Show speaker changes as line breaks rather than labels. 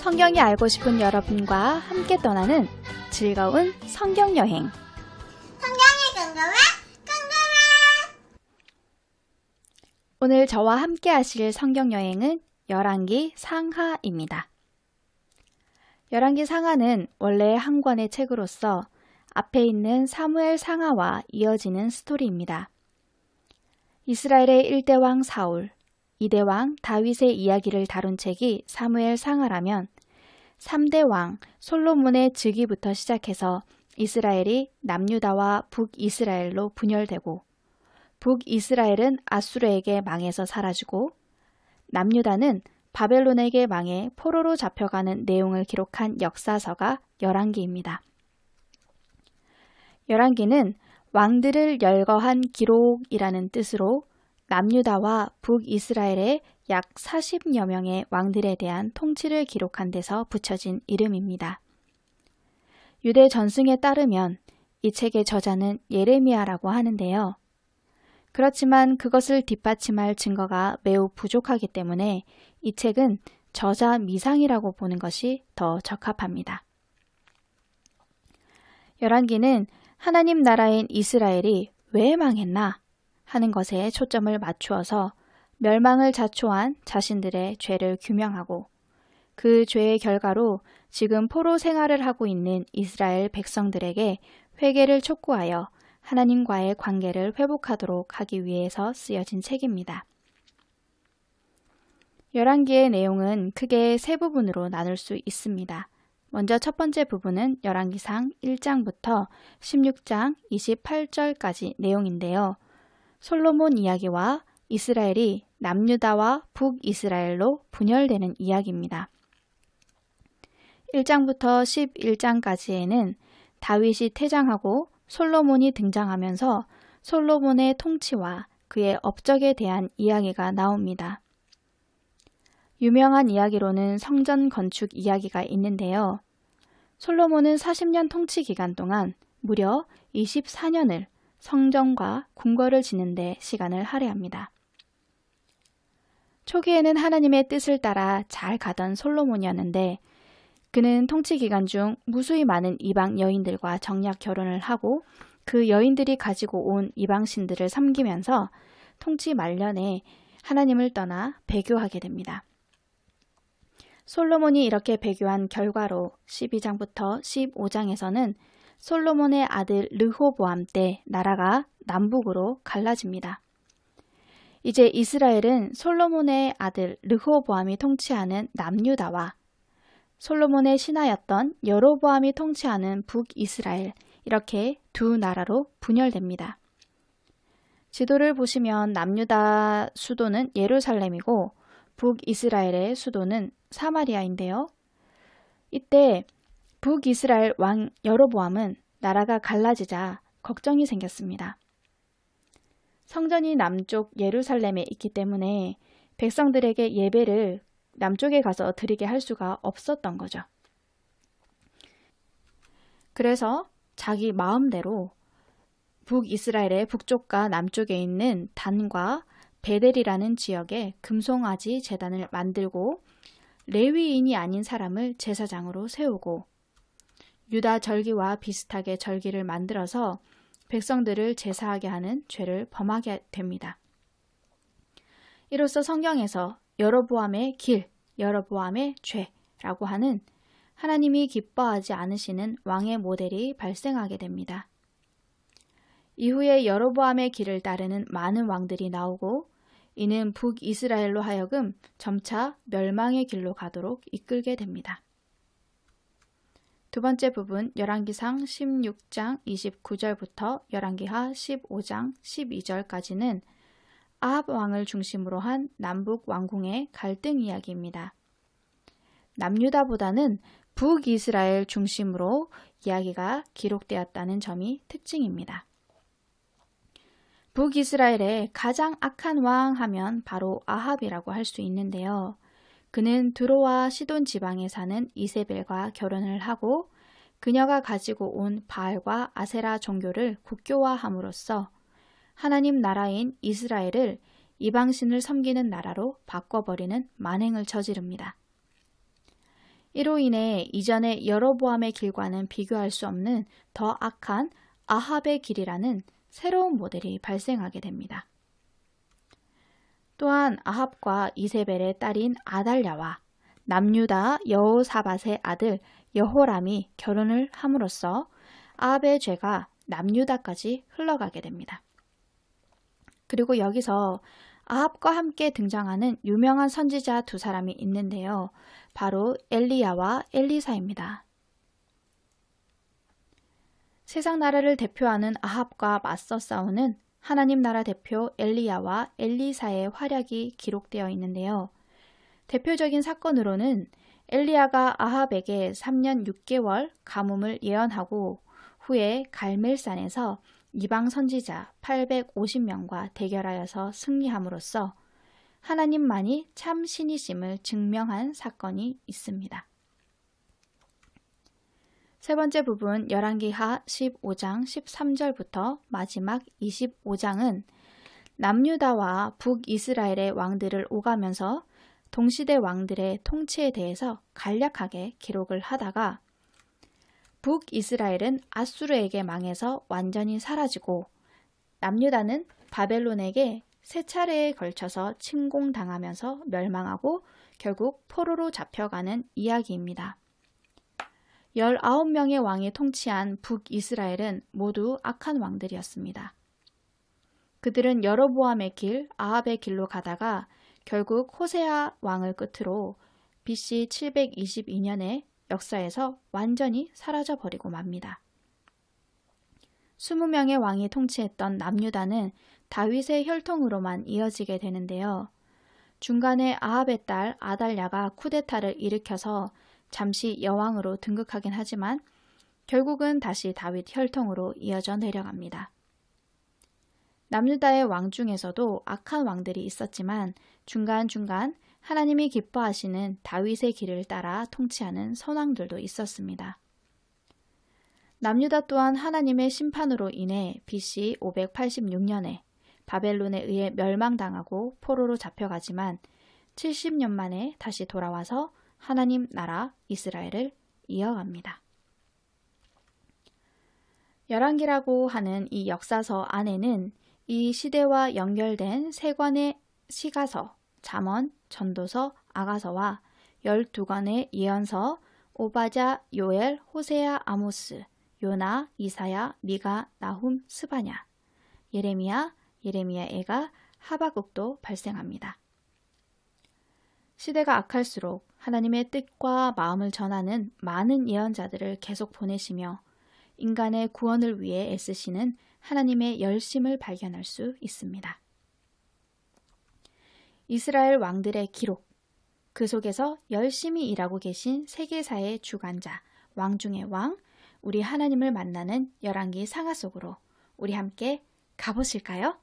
성경이 알고 싶은 여러분과 함께 떠나는 즐거운 성경여행.
성경이 궁금해? 궁금해!
오늘 저와 함께 하실 성경여행은 열왕기 상하입니다. 열왕기 상하는 원래 한 권의 책으로서 앞에 있는 사무엘 상하와 이어지는 스토리입니다. 이스라엘의 1대 왕 사울, 2대 왕 다윗의 이야기를 다룬 책이 사무엘 상하라면 3대 왕 솔로몬의 즉위부터 시작해서 이스라엘이 남유다와 북이스라엘로 분열되고 북이스라엘은 아수르에게 망해서 사라지고 남유다는 바벨론에게 망해 포로로 잡혀가는 내용을 기록한 역사서가 열왕기입니다. 열왕기는 왕들을 열거한 기록이라는 뜻으로 남유다와 북이스라엘의 약 40여 명의 왕들에 대한 통치를 기록한 데서 붙여진 이름입니다. 유대 전승에 따르면 이 책의 저자는 예레미야라고 하는데요. 그렇지만 그것을 뒷받침할 증거가 매우 부족하기 때문에 이 책은 저자 미상이라고 보는 것이 더 적합합니다. 열왕기는 하나님 나라인 이스라엘이 왜 망했나 하는 것에 초점을 맞추어서 멸망을 자초한 자신들의 죄를 규명하고 그 죄의 결과로 지금 포로 생활을 하고 있는 이스라엘 백성들에게 회개를 촉구하여 하나님과의 관계를 회복하도록 하기 위해서 쓰여진 책입니다. 열왕기의 내용은 크게 세 부분으로 나눌 수 있습니다. 먼저 첫 번째 부분은 열왕기상 1장부터 16장 28절까지 내용인데요. 솔로몬 이야기와 이스라엘이 남유다와 북이스라엘로 분열되는 이야기입니다. 1장부터 11장까지에는 다윗이 퇴장하고 솔로몬이 등장하면서 솔로몬의 통치와 그의 업적에 대한 이야기가 나옵니다. 유명한 이야기로는 성전 건축 이야기가 있는데요. 솔로몬은 40년 통치 기간 동안 무려 24년을 성전과 궁궐을 짓는 데 시간을 할애합니다. 초기에는 하나님의 뜻을 따라 잘 가던 솔로몬이었는데 그는 통치 기간 중 무수히 많은 이방 여인들과 정략 결혼을 하고 그 여인들이 가지고 온 이방신들을 섬기면서 통치 말년에 하나님을 떠나 배교하게 됩니다. 솔로몬이 이렇게 배교한 결과로 12장부터 15장에서는 솔로몬의 아들 르호보암 때 나라가 남북으로 갈라집니다. 이제 이스라엘은 솔로몬의 아들 르호보암이 통치하는 남유다와 솔로몬의 신하였던 여로보암이 통치하는 북이스라엘 이렇게 두 나라로 분열됩니다. 지도를 보시면 남유다 수도는 예루살렘이고 북이스라엘의 수도는 사마리아인데요. 이때 북이스라엘 왕 여로보암은 나라가 갈라지자 걱정이 생겼습니다. 성전이 남쪽 예루살렘에 있기 때문에 백성들에게 예배를 남쪽에 가서 드리게 할 수가 없었던 거죠. 그래서 자기 마음대로 북이스라엘의 북쪽과 남쪽에 있는 단과 베델이라는 지역에 금송아지 제단을 만들고 레위인이 아닌 사람을 제사장으로 세우고 유다 절기와 비슷하게 절기를 만들어서 백성들을 제사하게 하는 죄를 범하게 됩니다. 이로써 성경에서 여로보암의 길, 여로보암의 죄라고 하는 하나님이 기뻐하지 않으시는 왕의 모델이 발생하게 됩니다. 이후에 여로보암의 길을 따르는 많은 왕들이 나오고 이는 북이스라엘로 하여금 점차 멸망의 길로 가도록 이끌게 됩니다. 두 번째 부분 열왕기상 16장 29절부터 열왕기하 15장 12절까지는 아합 왕을 중심으로 한 남북 왕궁의 갈등 이야기입니다. 남유다보다는 북이스라엘 중심으로 이야기가 기록되었다는 점이 특징입니다. 북이스라엘의 가장 악한 왕 하면 바로 아합이라고 할 수 있는데요. 그는 두로와 시돈 지방에 사는 이세벨과 결혼을 하고 그녀가 가지고 온 바알과 아세라 종교를 국교화함으로써 하나님 나라인 이스라엘을 이방신을 섬기는 나라로 바꿔버리는 만행을 저지릅니다. 이로 인해 이전의 여로보암의 길과는 비교할 수 없는 더 악한 아합의 길이라는 새로운 모델이 발생하게 됩니다. 또한 아합과 이세벨의 딸인 아달랴와 남유다 여호사밧의 아들 여호람이 결혼을 함으로써 아합의 죄가 남유다까지 흘러가게 됩니다. 그리고 여기서 아합과 함께 등장하는 유명한 선지자 두 사람이 있는데요. 바로 엘리야와 엘리사입니다. 세상 나라를 대표하는 아합과 맞서 싸우는 하나님 나라 대표 엘리야와 엘리사의 활약이 기록되어 있는데요. 대표적인 사건으로는 엘리야가 아합에게 3년 6개월 가뭄을 예언하고 후에 갈멜산에서 이방 선지자 850명과 대결하여서 승리함으로써 하나님만이 참 신이심을 증명한 사건이 있습니다. 세 번째 부분 열왕기하 15장 13절부터 마지막 25장은 남유다와 북이스라엘의 왕들을 오가면서 동시대 왕들의 통치에 대해서 간략하게 기록을 하다가 북이스라엘은 아수르에게 망해서 완전히 사라지고 남유다는 바벨론에게 세 차례에 걸쳐서 침공당하면서 멸망하고 결국 포로로 잡혀가는 이야기입니다. 19명의 왕이 통치한 북이스라엘은 모두 악한 왕들이었습니다. 그들은 여로보암의 길, 아합의 길로 가다가 결국 호세아 왕을 끝으로 BC 722년에 역사에서 완전히 사라져버리고 맙니다. 20명의 왕이 통치했던 남유다는 다윗의 혈통으로만 이어지게 되는데요. 중간에 아합의 딸 아달랴가 쿠데타를 일으켜서 잠시 여왕으로 등극하긴 하지만 결국은 다시 다윗 혈통으로 이어져 내려갑니다. 남유다의 왕 중에서도 악한 왕들이 있었지만 중간중간 하나님이 기뻐하시는 다윗의 길을 따라 통치하는 선왕들도 있었습니다. 남유다 또한 하나님의 심판으로 인해 BC 586년에 바벨론에 의해 멸망당하고 포로로 잡혀가지만 70년 만에 다시 돌아와서 하나님 나라 이스라엘을 이어갑니다. 열왕기라고 하는 이 역사서 안에는 이 시대와 연결된 세 권의 시가서, 잠언, 전도서, 아가서와 12권의 예언서, 오바자, 요엘, 호세아, 아모스, 요나, 이사야, 미가, 나훔, 스바냐, 예레미야, 예레미야애가, 하박국도 발생합니다. 시대가 악할수록 하나님의 뜻과 마음을 전하는 많은 예언자들을 계속 보내시며 인간의 구원을 위해 애쓰시는 하나님의 열심을 발견할 수 있습니다. 이스라엘 왕들의 기록, 그 속에서 열심히 일하고 계신 세계사의 주관자, 왕 중의 왕, 우리 하나님을 만나는 열왕기 상하 속으로 우리 함께 가보실까요?